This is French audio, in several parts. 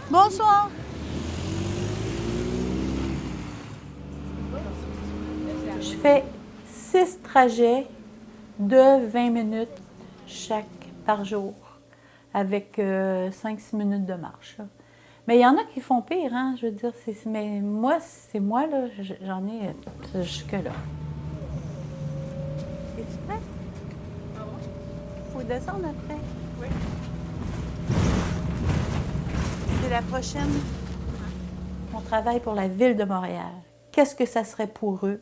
Bonsoir. Je fais 6 trajets de 20 minutes chaque par jour, avec 5-6 minutes de marche, là. Mais il y en a qui font pire, hein? Je veux dire, mais moi, là, j'en ai jusque-là. Es-tu prêt? Il faut descendre après. Oui. C'est la prochaine. On travaille pour la Ville de Montréal. Qu'est-ce que ça serait pour eux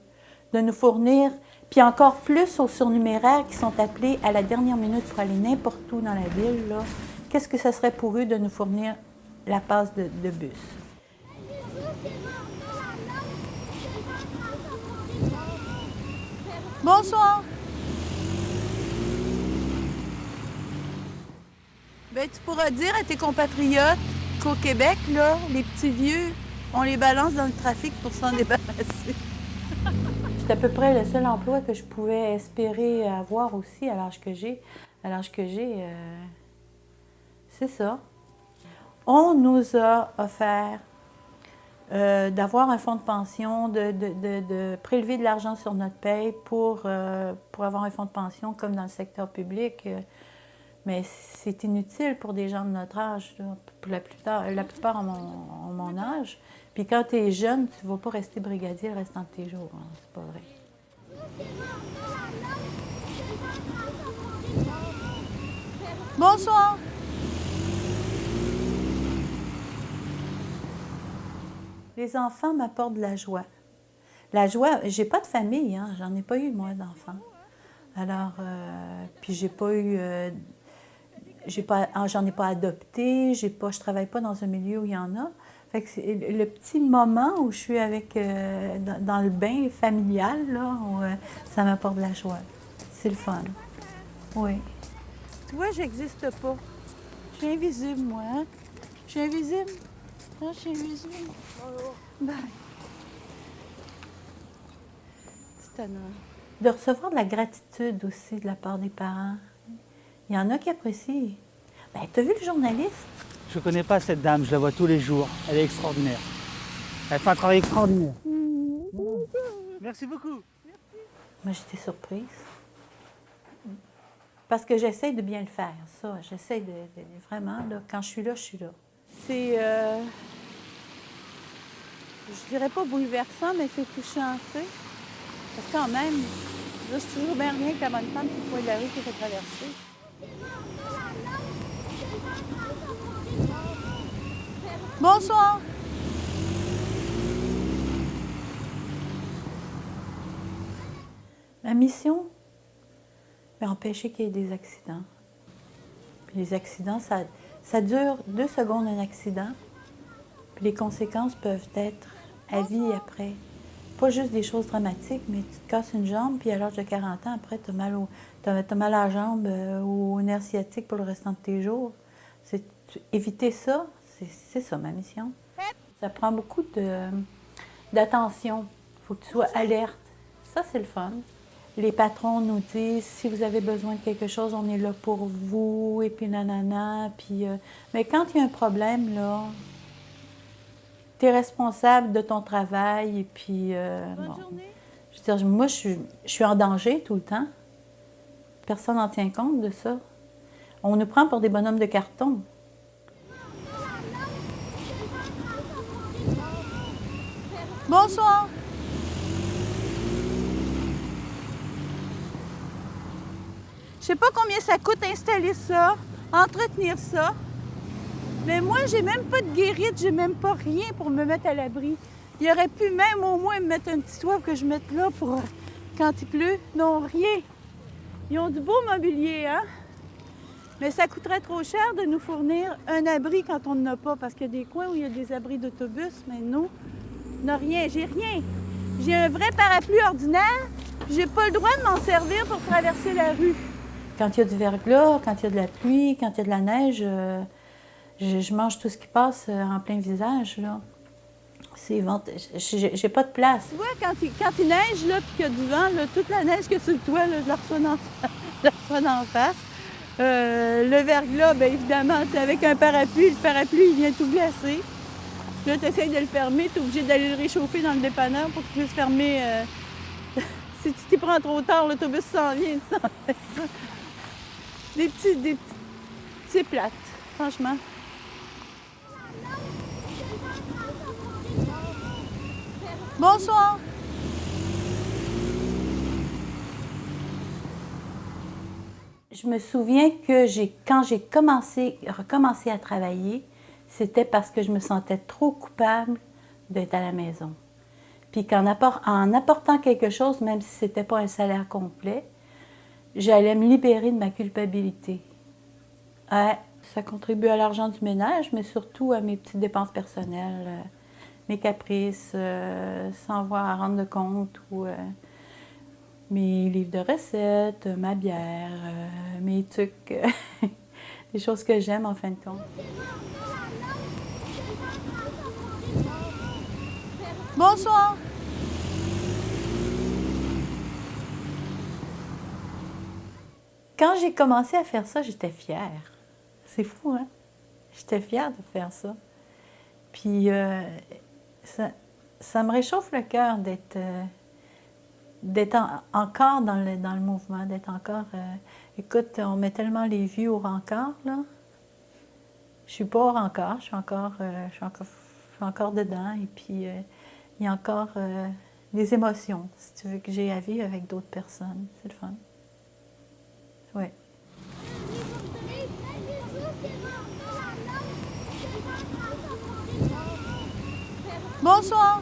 de nous fournir, puis encore plus aux surnuméraires qui sont appelés à la dernière minute pour aller n'importe où dans la ville, là. Qu'est-ce que ça serait pour eux de nous fournir la passe de bus? Bonsoir. Ben, tu pourras dire à tes compatriotes qu'au Québec, là, les petits vieux, on les balance dans le trafic pour s'en débarrasser. C'est à peu près le seul emploi que je pouvais espérer avoir aussi à l'âge que j'ai. C'est ça. On nous a offert d'avoir un fonds de pension, de prélever de l'argent sur notre paye pour avoir un fonds de pension comme dans le secteur public. Mais c'est inutile pour des gens de notre âge. Là. Pour la plupart ont mon âge. Puis quand tu es jeune, tu ne vas pas rester brigadier le restant de tes jours. Hein. C'est pas vrai. Bonsoir. Les enfants m'apportent de la joie. La joie, j'ai pas de famille, hein. J'en ai pas eu, moi, d'enfants. Alors, puis j'ai pas eu... j'en ai pas adopté, je travaille pas dans un milieu où il y en a. Fait que c'est le petit moment où je suis avec dans le bain familial, là, où, ça m'apporte de la joie. C'est le fun. Oui. Tu vois, j'existe pas. Je suis invisible, moi. Hein? Je suis invisible. Ah, je suis invisible. Bye. C'est étonnant. De recevoir de la gratitude aussi de la part des parents. Il y en a qui apprécient. Bien, t'as vu le journaliste? Je connais pas cette dame, je la vois tous les jours. Elle est extraordinaire. Elle fait un travail extraordinaire. Merci beaucoup. Moi, j'étais surprise. Parce que j'essaie de bien le faire, ça. J'essaie de vraiment, là, quand je suis là, je suis là. C'est, je dirais pas bouleversant, mais c'est touchant, tu sais. Parce que quand même, là, c'est toujours bien rien que la bonne femme sur le coin de la rue qui fait traverser. Bonsoir. Ma mission, c'est empêcher qu'il y ait des accidents. Puis les accidents, ça dure 2 secondes un accident. Puis les conséquences peuvent être à vie après. Pas juste des choses dramatiques, mais tu te casses une jambe, puis à l'âge de 40 ans, après, tu as mal à la jambe ou au nerf sciatique pour le restant de tes jours. Éviter ça, c'est ça ma mission. Ça prend beaucoup d'attention. Il faut que tu sois alerte. Ça, c'est le fun. Les patrons nous disent, si vous avez besoin de quelque chose, on est là pour vous, et puis nanana. Puis, mais quand il y a un problème, là, tu es responsable de ton travail, et puis... Bonne journée. Je veux dire, moi, je suis en danger tout le temps. Personne n'en tient compte de ça. On nous prend pour des bonhommes de carton. Bonsoir. Je sais pas combien ça coûte installer ça, entretenir ça. Mais moi, j'ai même pas de guérite, j'ai même pas rien pour me mettre à l'abri. Il aurait pu même au moins me mettre un petit toit que je mette là pour quand il pleut. Non, rien. Ils ont du beau mobilier, hein? Mais ça coûterait trop cher de nous fournir un abri quand on n'en a pas, parce qu'il y a des coins où il y a des abris d'autobus, mais nous, on n'a rien. J'ai rien. J'ai un vrai parapluie ordinaire, puis j'ai pas le droit de m'en servir pour traverser la rue. Quand il y a du verglas, quand il y a de la pluie, quand il y a de la neige, je mange tout ce qui passe en plein visage, là. J'ai pas de place. Tu vois, quand il neige, là, puis qu'il y a du vent, là, toute la neige que sur le toit, là, je la reçois d'en face. Le verglas, bien évidemment, tu sais, avec un parapluie, le parapluie, il vient tout glacer. Puis là, tu essaies de le fermer, tu es obligé d'aller le réchauffer dans le dépanneur pour qu'il puisse fermer. Si tu t'y prends trop tard, l'autobus s'en vient. C'est plate, franchement. Bonsoir. Je me souviens que quand j'ai recommencé à travailler, c'était parce que je me sentais trop coupable d'être à la maison. Puis en apportant quelque chose, même si ce n'était pas un salaire complet, j'allais me libérer de ma culpabilité. Ça contribue à l'argent du ménage, mais surtout à mes petites dépenses personnelles, mes caprices, sans avoir à rendre de compte, ou mes livres de recettes, ma bière, mes trucs, des choses que j'aime en fin de compte. Bonsoir. Quand j'ai commencé à faire ça, j'étais fière. C'est fou, hein? J'étais fière de faire ça. Puis ça me réchauffe le cœur d'être encore dans le mouvement, d'être encore... écoute, on met tellement les vies au rencard, là. Je suis pas au rencard, je suis encore dedans. Et puis, il y a encore des émotions, si tu veux, que j'ai à vivre avec d'autres personnes. C'est le fun. Oui. Bonsoir.